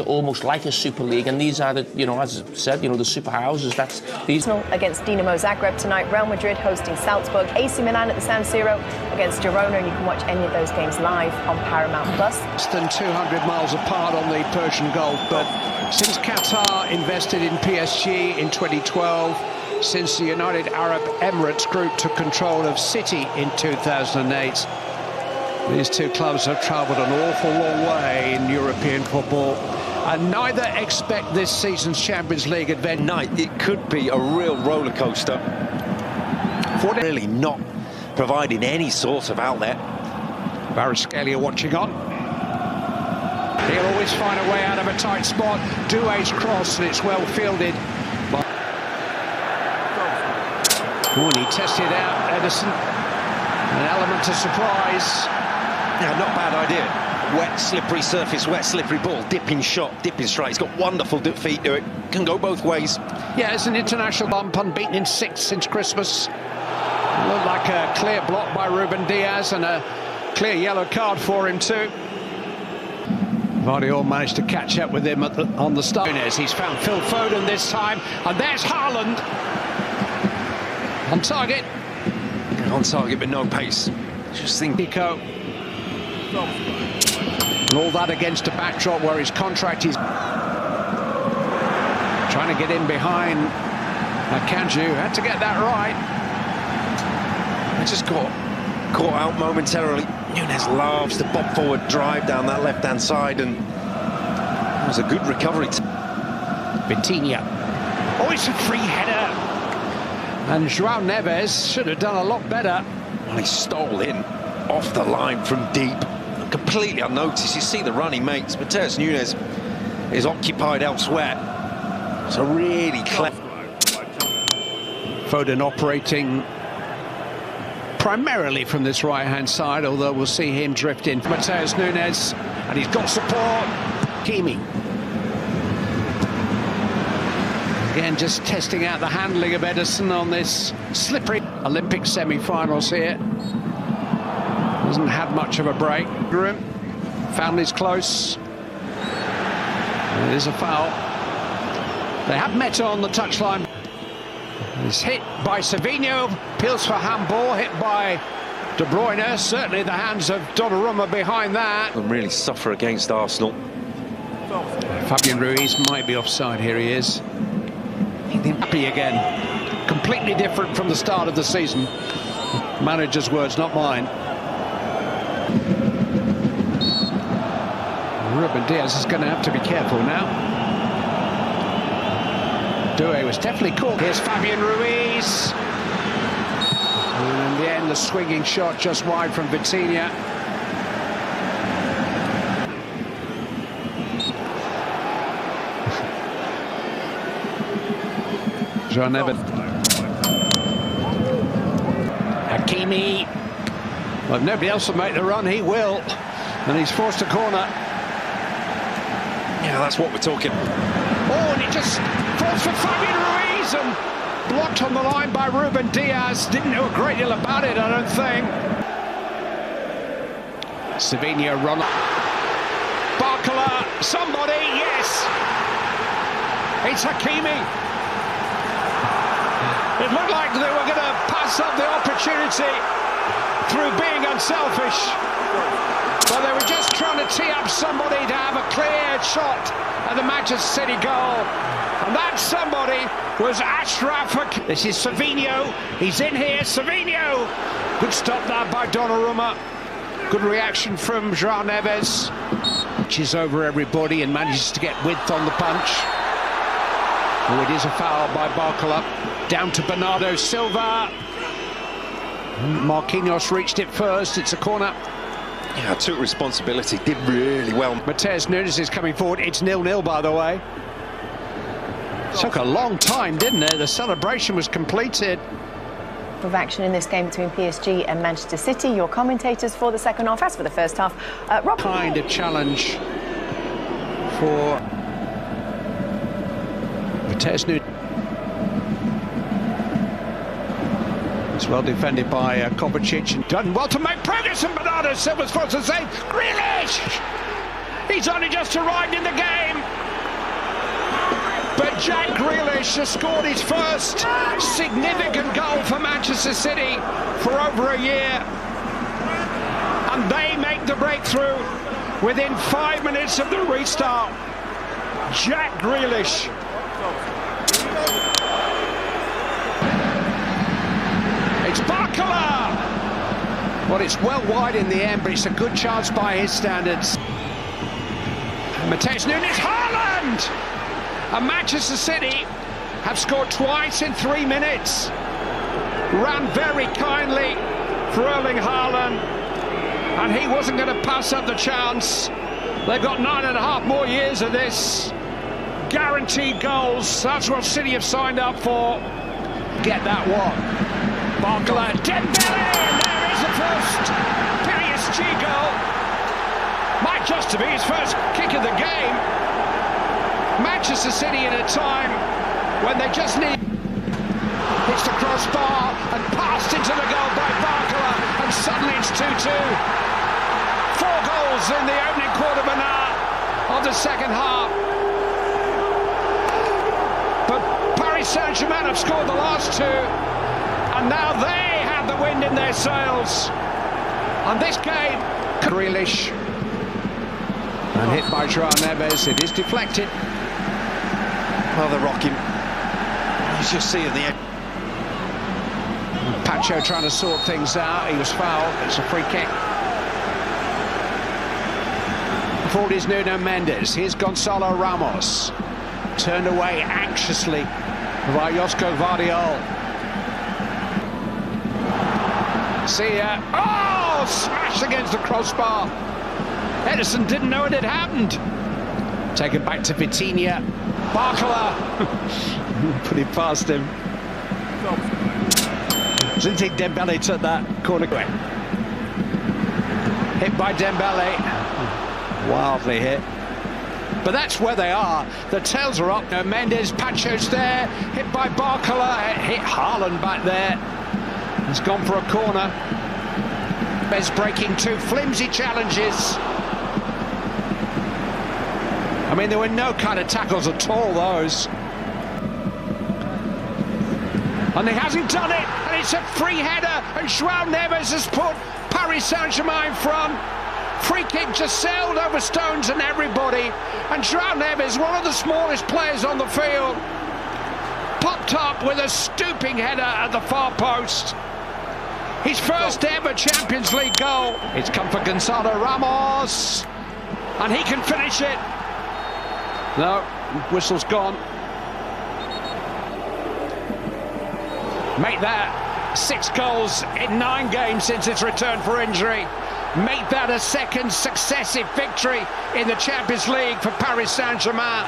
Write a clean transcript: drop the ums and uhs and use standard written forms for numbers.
Almost like a Super League, and these are the, as I said, the super houses. That's these. Against Dinamo Zagreb tonight, Real Madrid hosting Salzburg, AC Milan at the San Siro against Girona, and you can watch any of those games live on Paramount Plus. Less than 200 miles apart on the Persian Gulf, but since Qatar invested in PSG in 2012, since the United Arab Emirates Group took control of City in 2008, these two clubs have travelled an awful long way in European football, and neither expect this season's Champions League adventure. Night, it could be a real roller coaster. Really not providing any sort of outlet. Kvaratskhelia watching on. He'll always find a way out of a tight spot. Doué's cross, and it's well fielded. And he tested out Ederson. An element of surprise. Yeah, not bad idea. Wet, slippery surface, wet, slippery ball, dipping shot, dipping strike. He's got wonderful feet to it. Can go both ways. Yeah, it's an international bump, unbeaten in 6 since Christmas. Looked like a clear block by Ruben Diaz and a clear yellow card for him too. Vardy managed to catch up with him on the start. He's found Phil Foden this time, and there's Haaland. On target. On target, but no pace. Just think. Pico. And all that against a backdrop where his contract is trying to get in behind Akanji. Had to get that right. I just got caught out momentarily. Núñez loves the bob forward drive down that left-hand side, and it was a good recovery. Vitinha. Oh, it's a free header. And João Neves should have done a lot better. Well, he stole in off the line from deep, completely unnoticed. You see the run he makes, but Matheus Núñez is occupied elsewhere. It's a really clever. Foden operating primarily from this right-hand side, although we'll see him drift in. Matheus Núñez, and he's got support. Kimi. Again, just testing out the handling of Ederson on this slippery Olympic semi-finals here. Hasn't had much of a break. Family's close. It is a foul. They have met on the touchline. He's hit by Savinho, appeals for handball, hit by De Bruyne. Certainly the hands of Donnarumma behind that. And really suffer against Arsenal. Fabian Ruiz might be offside. Here he is. Happy again. Completely different from the start of the season. Manager's words, not mine. Ruben Diaz is going to have to be careful now. Doué was definitely caught. Here's Fabian Ruiz. And in the end, the swinging shot just wide from Vitinha. João Neves. Hakimi. Well, if nobody else will make the run, he will. And he's forced a corner. Yeah, that's what we're talking. Oh, and he just falls for Fabian Ruiz and blocked on the line by Ruben Diaz. Didn't know a great deal about it, I don't think. Savinho run. Barcola, somebody, yes. It's Hakimi. It looked like they were going to pass up the opportunity through being unselfish. But they were just trying to tee up somebody to have a clear shot at the Manchester City goal. And that somebody was Achraf Hakimi. This is Savinho. He's in here. Savinho. Good stop there by Donnarumma. Good reaction from João Neves. Punches over everybody and manages to get width on the punch. Oh, it is a foul by Barcola. Down to Bernardo Silva. Marquinhos reached it first. It's a corner. Yeah, took responsibility. Did really well. Matheus Núñez is coming forward. It's 0-0, by the way. Took a long time, didn't it? The celebration was completed. With action in this game between PSG and Manchester City, your commentators for the second half. As for the first half, Rob. Kind of challenge for Matheus Núñez. It's well defended by Kovacic and done well to make progress, and Bernardo Silva's forced to save. Grealish! He's only just arrived in the game. But Jack Grealish has scored his first significant goal for Manchester City for over a year. And they make the breakthrough within 5 minutes of the restart. Jack Grealish. It's Barcola. Well, it's well wide in the end, but it's a good chance by his standards. Mateus Nunes, Haaland! And Manchester City have scored twice in 3 minutes. Ran very kindly for Erling Haaland, and he wasn't going to pass up the chance. They've got 9.5 more years of this. Guaranteed goals, that's what City have signed up for. Get that one. Barcola, Dembele, and there is the first PSG goal. Might just to be his first kick of the game. Manchester City in a time when they just need... Hits the crossbar and passed into the goal by Barcola, and suddenly it's 2-2. 4 goals in the opening quarter of an hour of the second half. But Paris Saint-Germain have scored the last 2, and now they have the wind in their sails. And this game... Grealish. And hit by João Neves. It is deflected. Well, they're rocking. You just see in the end. Pacho trying to sort things out. He was fouled. It's a free kick. Forward is Nuno Mendes. Here's Gonzalo Ramos. Turned away anxiously by Josko Vardiol. See ya. Oh! Smashed against the crossbar. Edison didn't know it had happened. Taken back to Vitinha. Barcola. Put it past him. Didn't think Dembele took that corner. Hit by Dembele. Wildly hit. But that's where they are. The tails are up. No, Mendes, Pacho's there. Hit by Barcola. Hit Haaland back there. He's gone for a corner. Bez breaking 2 flimsy challenges. I mean, there were no kind of tackles at all, those. And he hasn't done it, and it's a free header, and João Neves has put Paris Saint-Germain in front. Free kick just sailed over stones and everybody, and João Neves, one of the smallest players on the field, popped up with a stooping header at the far post. His first ever Champions League goal. It's come for Gonzalo Ramos, and he can finish it. No, whistle's gone. Make that 6 goals in 9 games since its return for injury. Make that a second successive victory in the Champions League for Paris Saint-Germain.